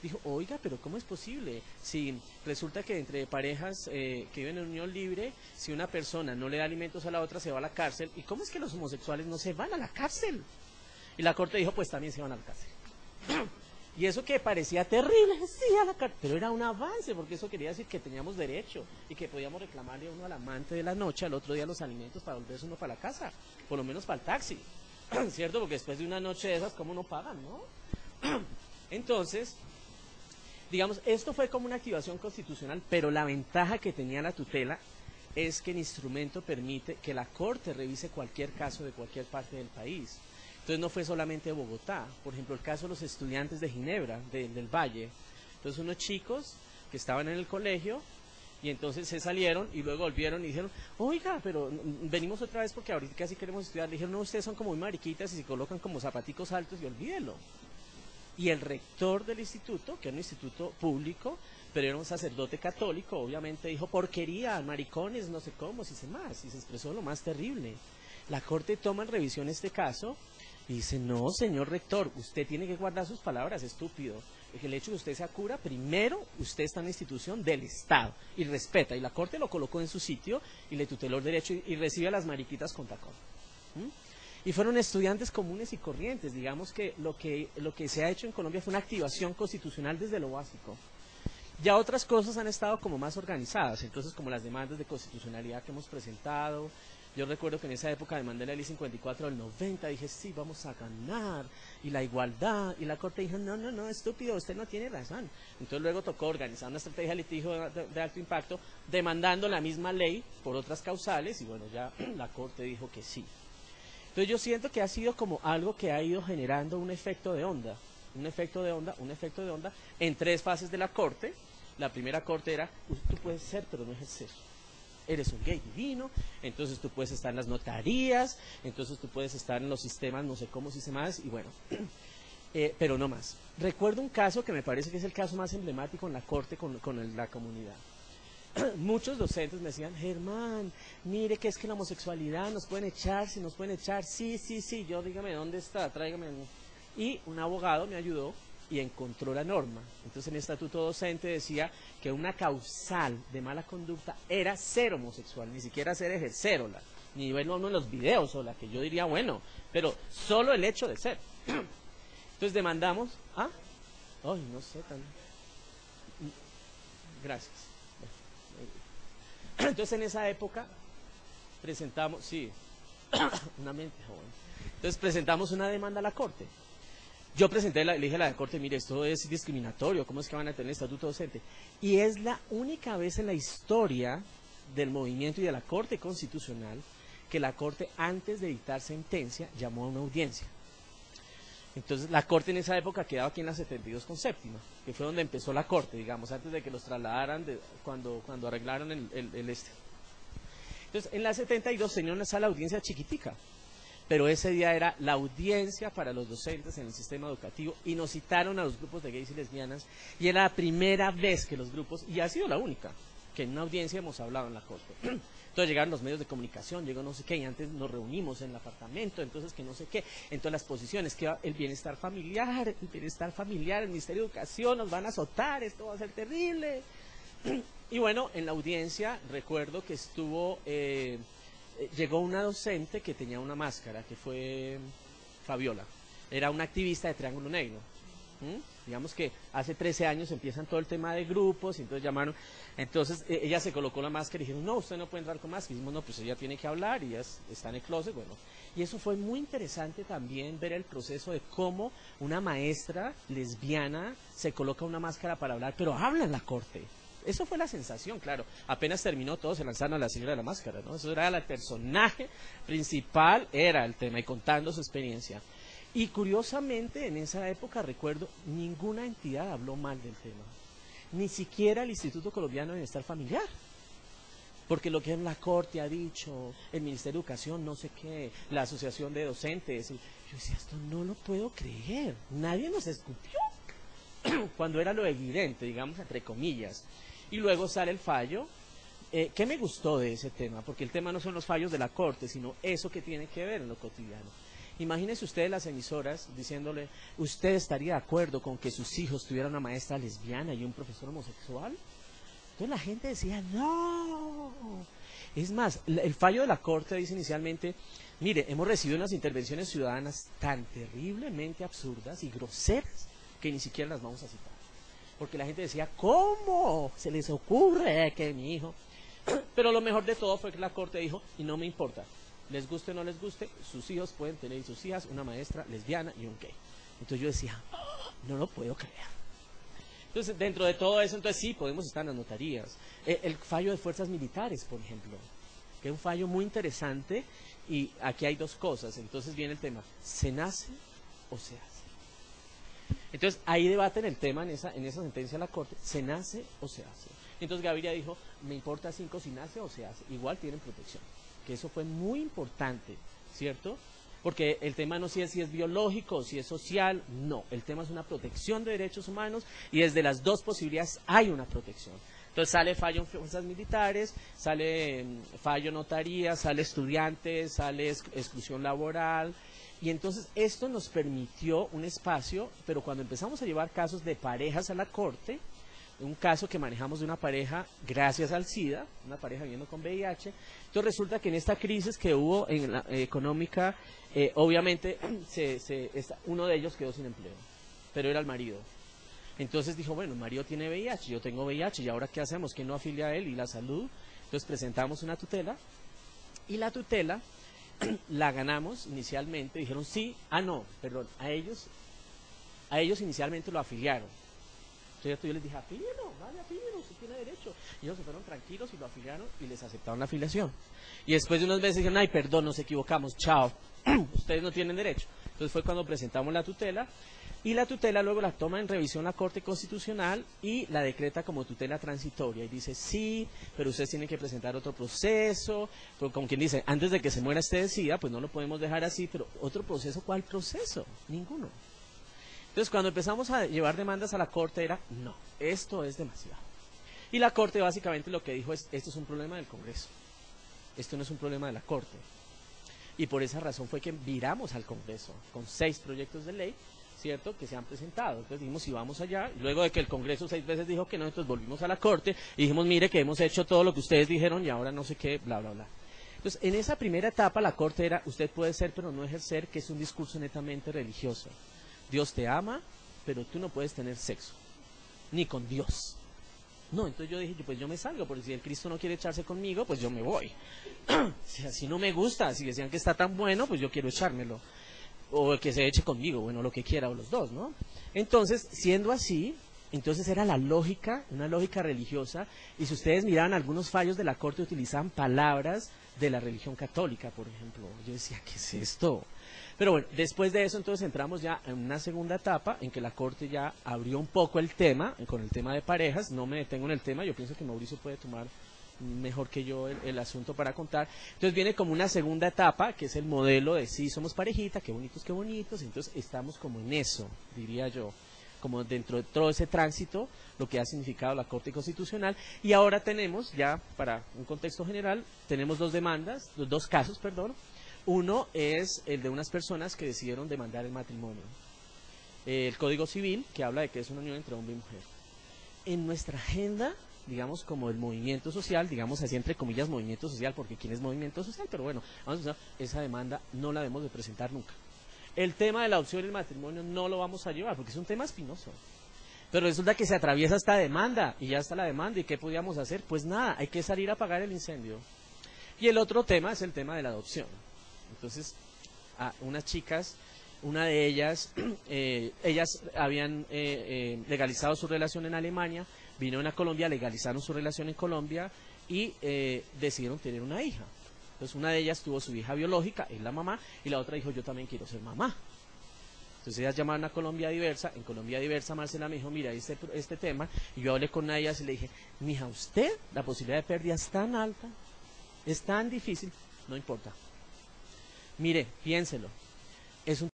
dijo, oiga, pero ¿cómo es posible? Si resulta que entre parejas que viven en unión libre, si una persona no le da alimentos a la otra, se va a la cárcel. ¿Y cómo es que los homosexuales no se van a la cárcel? Y la corte dijo, pues también se van a la cárcel. Y eso que parecía terrible, sí, a la cárcel. Pero era un avance, porque eso quería decir que teníamos derecho y que podíamos reclamarle uno al amante de la noche, al otro día los alimentos para volverse uno para la casa, por lo menos para el taxi. ¿Cierto? Porque después de una noche de esas, ¿cómo no pagan, no? Entonces, digamos, esto fue como una activación constitucional, pero la ventaja que tenía la tutela es que el instrumento permite que la Corte revise cualquier caso de cualquier parte del país. Entonces no fue solamente Bogotá, por ejemplo, el caso de los estudiantes de Ginebra, del Valle. Entonces unos chicos que estaban en el colegio y entonces se salieron y luego volvieron y dijeron, oiga, pero venimos otra vez porque ahorita casi queremos estudiar. Le dijeron, no, ustedes son como muy mariquitas y se colocan como zapaticos altos y olvídelo. Y el rector del instituto, que era un instituto público, pero era un sacerdote católico, obviamente dijo, porquería, maricones, no sé cómo, si se más, y se expresó lo más terrible. La Corte toma en revisión este caso y dice, no, señor rector, usted tiene que guardar sus palabras, estúpido. El hecho de que usted sea cura, primero, usted está en una institución del Estado y respeta. Y la Corte lo colocó en su sitio y le tuteló el derecho y recibe a las mariquitas con tacón. Y fueron estudiantes comunes y corrientes. Digamos que lo que se ha hecho en Colombia fue una activación constitucional desde lo básico. Ya otras cosas han estado como más organizadas, entonces como las demandas de constitucionalidad que hemos presentado. Yo recuerdo que en esa época demandé la ley 54 del 90, dije, sí, vamos a ganar, y la igualdad, y la Corte dijo, no, no, no, estúpido, usted no tiene razón. Entonces luego tocó organizar una estrategia de litigio de alto impacto, demandando la misma ley por otras causales, y bueno, ya la Corte dijo que sí. Entonces yo siento que ha sido como algo que ha ido generando un efecto de onda, un efecto de onda, un efecto de onda en tres fases de la Corte. La primera Corte era, tú puedes ser pero no ejercer. Eres un gay divino, entonces tú puedes estar en las notarías, entonces tú puedes estar en los sistemas, no sé cómo, sistemas, y bueno, pero no más. Recuerdo un caso que me parece que es el caso más emblemático en la Corte con la comunidad. Muchos docentes me decían, Germán, mire que es que la homosexualidad nos pueden echar, si nos pueden echar, sí, sí, sí, yo dígame dónde está, tráigame. Y un abogado me ayudó y encontró la norma. Entonces en el estatuto docente decía que una causal de mala conducta era ser homosexual, ni siquiera ser ejercerola, ni verlo en los videos o la que yo diría, bueno, pero solo el hecho de ser. Entonces demandamos, ay, no sé, gracias. Entonces en esa época presentamos, sí, una mente joven. Entonces presentamos una demanda a la Corte. Yo presenté, le dije a la Corte, mire, esto es discriminatorio, ¿cómo es que van a tener estatuto docente? Y es la única vez en la historia del movimiento y de la Corte Constitucional que la Corte, antes de dictar sentencia, llamó a una audiencia. Entonces la Corte en esa época quedaba aquí en la 72 con séptima, que fue donde empezó la Corte, digamos, antes de que los trasladaran cuando arreglaron el este. Entonces en la 72 tenían una sala de audiencia chiquitica, pero ese día era la audiencia para los docentes en el sistema educativo y nos citaron a los grupos de gays y lesbianas y era la primera vez que los grupos, y ha sido la única, que en una audiencia hemos hablado en la Corte. Entonces llegaron los medios de comunicación, llegó no sé qué, y antes nos reunimos en el apartamento, entonces que no sé qué, entonces las posiciones, que el bienestar familiar, el Ministerio de Educación, nos van a azotar, esto va a ser terrible. Y bueno, en la audiencia recuerdo que llegó una docente que tenía una máscara, que fue Fabiola, era una activista de Triángulo Negro. Digamos que hace 13 años empiezan todo el tema de grupos, y entonces llamaron, entonces ella se colocó la máscara y dijeron, no, usted no puede entrar con máscara, y dijimos, no, pues ella tiene que hablar, y ella está en el closet, bueno, y eso fue muy interesante también ver el proceso de cómo una maestra lesbiana se coloca una máscara para hablar, pero habla en la Corte. Eso fue la sensación, claro. Apenas terminó, todos se lanzaron a la señora de la máscara, ¿no? Eso era el personaje principal, era el tema, y contando su experiencia. Y curiosamente, en esa época, recuerdo, ninguna entidad habló mal del tema. Ni siquiera el Instituto Colombiano de Bienestar Familiar. Porque lo que la Corte ha dicho, el Ministerio de Educación, no sé qué, la Asociación de Docentes. Yo decía, esto no lo puedo creer. Nadie nos escupió. Cuando era lo evidente, digamos, entre comillas. Y luego sale el fallo. ¿Qué me gustó de ese tema? Porque el tema no son los fallos de la Corte, sino eso que tiene que ver en lo cotidiano. Imagínese usted las emisoras diciéndole, ¿usted estaría de acuerdo con que sus hijos tuvieran una maestra lesbiana y un profesor homosexual? Entonces la gente decía, no. Es más, el fallo de la Corte dice inicialmente, mire, hemos recibido unas intervenciones ciudadanas tan terriblemente absurdas y groseras que ni siquiera las vamos a citar. Porque la gente decía, ¿cómo se les ocurre que mi hijo? Pero lo mejor de todo fue que la Corte dijo, y no me importa, les guste o no les guste, sus hijos pueden tener y sus hijas una maestra lesbiana y un gay. Entonces yo decía, oh, no lo puedo creer. Entonces, dentro de todo eso, entonces sí, podemos estar en las notarías. El fallo de fuerzas militares, por ejemplo, que es un fallo muy interesante, y aquí hay dos cosas. Entonces viene el tema, ¿se nace o se hace? Entonces, ahí debaten el tema en esa sentencia de la Corte, ¿se nace o se hace? Entonces Gaviria dijo, me importa 5 si nace o se hace, igual tienen protección. Que eso fue muy importante, ¿cierto? Porque el tema no es si es biológico o si es social, no. El tema es una protección de derechos humanos y desde las dos posibilidades hay una protección. Entonces sale fallo en fuerzas militares, sale fallo notaría, sale estudiantes, sale exclusión laboral. Y entonces esto nos permitió un espacio, pero cuando empezamos a llevar casos de parejas a la Corte, un caso que manejamos de una pareja gracias al SIDA, una pareja viviendo con VIH, entonces resulta que en esta crisis que hubo en la, económica, obviamente uno de ellos quedó sin empleo, pero era el marido. Entonces dijo, bueno, el marido tiene VIH, yo tengo VIH, ¿y ahora qué hacemos? ¿Quién lo afilia a él? Y la salud. Entonces presentamos una tutela, y la tutela la ganamos inicialmente, dijeron sí, no, perdón, a ellos inicialmente lo afiliaron. ¿Cierto? Yo les dije, afílienlo, vale, afílienlo, usted tiene derecho. Y ellos se fueron tranquilos y lo afiliaron y les aceptaron la afiliación. Y después de unos meses dijeron, ay, perdón, nos equivocamos, chao, ustedes no tienen derecho. Entonces fue cuando presentamos la tutela, y la tutela luego la toma en revisión la Corte Constitucional y la decreta como tutela transitoria. Y dice, sí, pero ustedes tienen que presentar otro proceso, pero como quien dice, antes de que se muera este SIDA, pues no lo podemos dejar así, pero ¿otro proceso? ¿Cuál proceso? Ninguno. Entonces, cuando empezamos a llevar demandas a la Corte era, no, esto es demasiado. Y la Corte básicamente lo que dijo es, esto es un problema del Congreso, esto no es un problema de la Corte. Y por esa razón fue que viramos al Congreso con 6 proyectos de ley, ¿cierto?, que se han presentado. Entonces dijimos, si vamos allá, y luego de que el Congreso 6 veces dijo que no, entonces volvimos a la Corte y dijimos, mire que hemos hecho todo lo que ustedes dijeron y ahora no sé qué, bla, bla, bla. Entonces, en esa primera etapa la Corte era, usted puede ser pero no ejercer, que es un discurso netamente religioso. Dios te ama, pero tú no puedes tener sexo, ni con Dios. No, entonces yo dije, pues yo me salgo, porque si el Cristo no quiere echarse conmigo, pues yo me voy. Si así no me gusta, si decían que está tan bueno, pues yo quiero echármelo. O el que se eche conmigo, bueno, lo que quiera, o los dos, ¿no? Entonces, siendo así, entonces era la lógica, una lógica religiosa, y si ustedes miraban algunos fallos de la Corte, utilizaban palabras de la religión católica, por ejemplo. Yo decía, ¿qué es esto? Pero bueno, después de eso entonces entramos ya en una segunda etapa en que la Corte ya abrió un poco el tema, con el tema de parejas. No me detengo en el tema, yo pienso que Mauricio puede tomar mejor que yo el asunto para contar. Entonces viene como una segunda etapa, que es el modelo de sí, somos parejita, qué bonitos, entonces estamos como en eso, diría yo, como dentro de todo ese tránsito, lo que ha significado la Corte Constitucional. Y ahora tenemos, ya para un contexto general, tenemos dos casos, perdón. Uno es el de unas personas que decidieron demandar el matrimonio. El Código Civil, que habla de que es una unión entre hombre y mujer. En nuestra agenda, digamos, como el movimiento social, digamos así entre comillas movimiento social, porque ¿quién es movimiento social? Pero bueno, vamos a usar, esa demanda no la debemos de presentar nunca. El tema de la adopción y el matrimonio no lo vamos a llevar, porque es un tema espinoso. Pero resulta que se atraviesa esta demanda, y ya está la demanda, ¿y qué podíamos hacer? Pues nada, hay que salir a apagar el incendio. Y el otro tema es el tema de la adopción. Entonces, unas chicas, una de ellas, ellas habían legalizado su relación en Alemania, vinieron a Colombia, legalizaron su relación en Colombia y decidieron tener una hija. Entonces, una de ellas tuvo su hija biológica, es la mamá, y la otra dijo, yo también quiero ser mamá. Entonces ellas llamaron a Colombia Diversa. En Colombia Diversa Marcela me dijo, mira, este tema, y yo hablé con una de ellas y le dije, mija, usted, la posibilidad de pérdida es tan alta, es tan difícil, no importa. Mire, piénselo, es un